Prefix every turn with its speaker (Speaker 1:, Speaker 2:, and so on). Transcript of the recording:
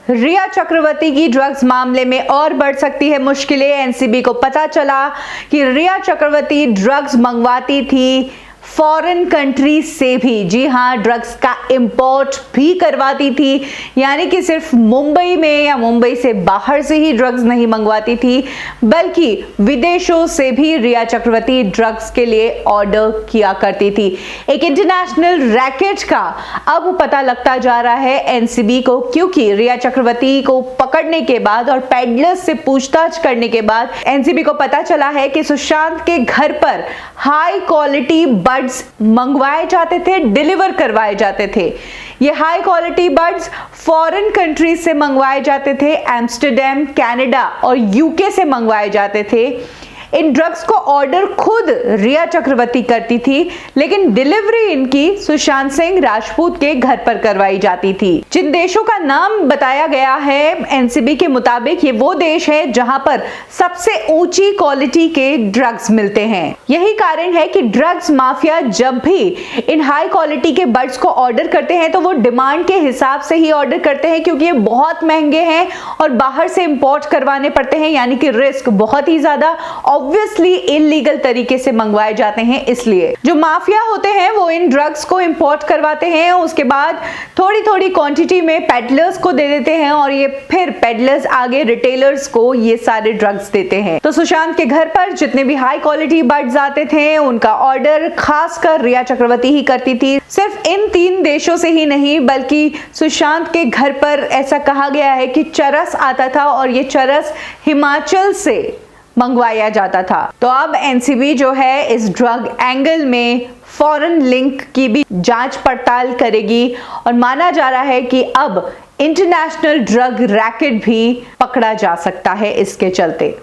Speaker 1: रिया चक्रवर्ती की ड्रग्स मामले में और बढ़ सकती है मुश्किलें। एनसीबी को पता चला कि रिया चक्रवर्ती ड्रग्स मंगवाती थी फॉरेन कंट्री से भी। जी हां, ड्रग्स का इंपोर्ट भी करवाती थी, यानी कि सिर्फ मुंबई में या मुंबई से बाहर से ही ड्रग्स नहीं मंगवाती थी, बल्कि विदेशों से भी रिया चक्रवर्ती ड्रग्स के लिए ऑर्डर किया करती थी। एक इंटरनेशनल रैकेट का अब पता लगता जा रहा है एनसीबी को, क्योंकि रिया चक्रवर्ती को पकड़ने के बाद और पेडलर्स से पूछताछ करने के बाद एनसीबी को पता चला है कि सुशांत के घर पर हाई क्वालिटी बड्स मंगवाए जाते थे, डिलीवर करवाए जाते थे। ये high quality buds foreign countries से मंगवाए जाते थे, एम्स्टर्डम, कनाडा और यूके से मंगवाए जाते थे। इन ड्रग्स को ऑर्डर खुद रिया चक्रवर्ती करती थी, लेकिन डिलीवरी इनकी सुशांत सिंह राजपूत के घर पर करवाई जाती थी। जिन देशों का नाम बताया गया है एनसीबी के मुताबिक, ये वो देश है जहां पर सबसे ऊंची क्वालिटी के ड्रग्स मिलते हैं। यही कारण है कि ड्रग्स माफिया जब भी इन हाई क्वालिटी के बड्स को ऑर्डर करते हैं तो वो डिमांड के हिसाब से ही ऑर्डर करते हैं, क्योंकि ये बहुत महंगे हैं और बाहर से इंपोर्ट करवाने पड़ते हैं, यानी कि रिस्क बहुत ही ज्यादा ऑब्वियसली इलीगल तरीके से मंगवाए जाते हैं। इसलिए जो माफिया होते हैं वो इन ड्रग्स को इंपोर्ट करवाते हैं, उसके बाद थोड़ी थोड़ी क्वांटिटी में पेडलर्स को दे देते हैं और ये फिर पेडलर्स आगे रिटेलर्स को ये सारे ड्रग्स देते हैं। तो सुशांत के घर पर जितने भी हाई क्वालिटी बड्स आते थे उनका ऑर्डर खासकर रिया चक्रवर्ती ही करती थी। सिर्फ इन 3 देशों से ही नहीं, बल्कि सुशांत के घर पर ऐसा कहा गया है कि चरस आता था और ये चरस हिमाचल से मंगवाया जाता था। तो अब एनसीबी जो है इस ड्रग एंगल में फॉरेन लिंक की भी जांच पड़ताल करेगी और माना जा रहा है कि अब इंटरनेशनल ड्रग रैकेट भी पकड़ा जा सकता है इसके चलते।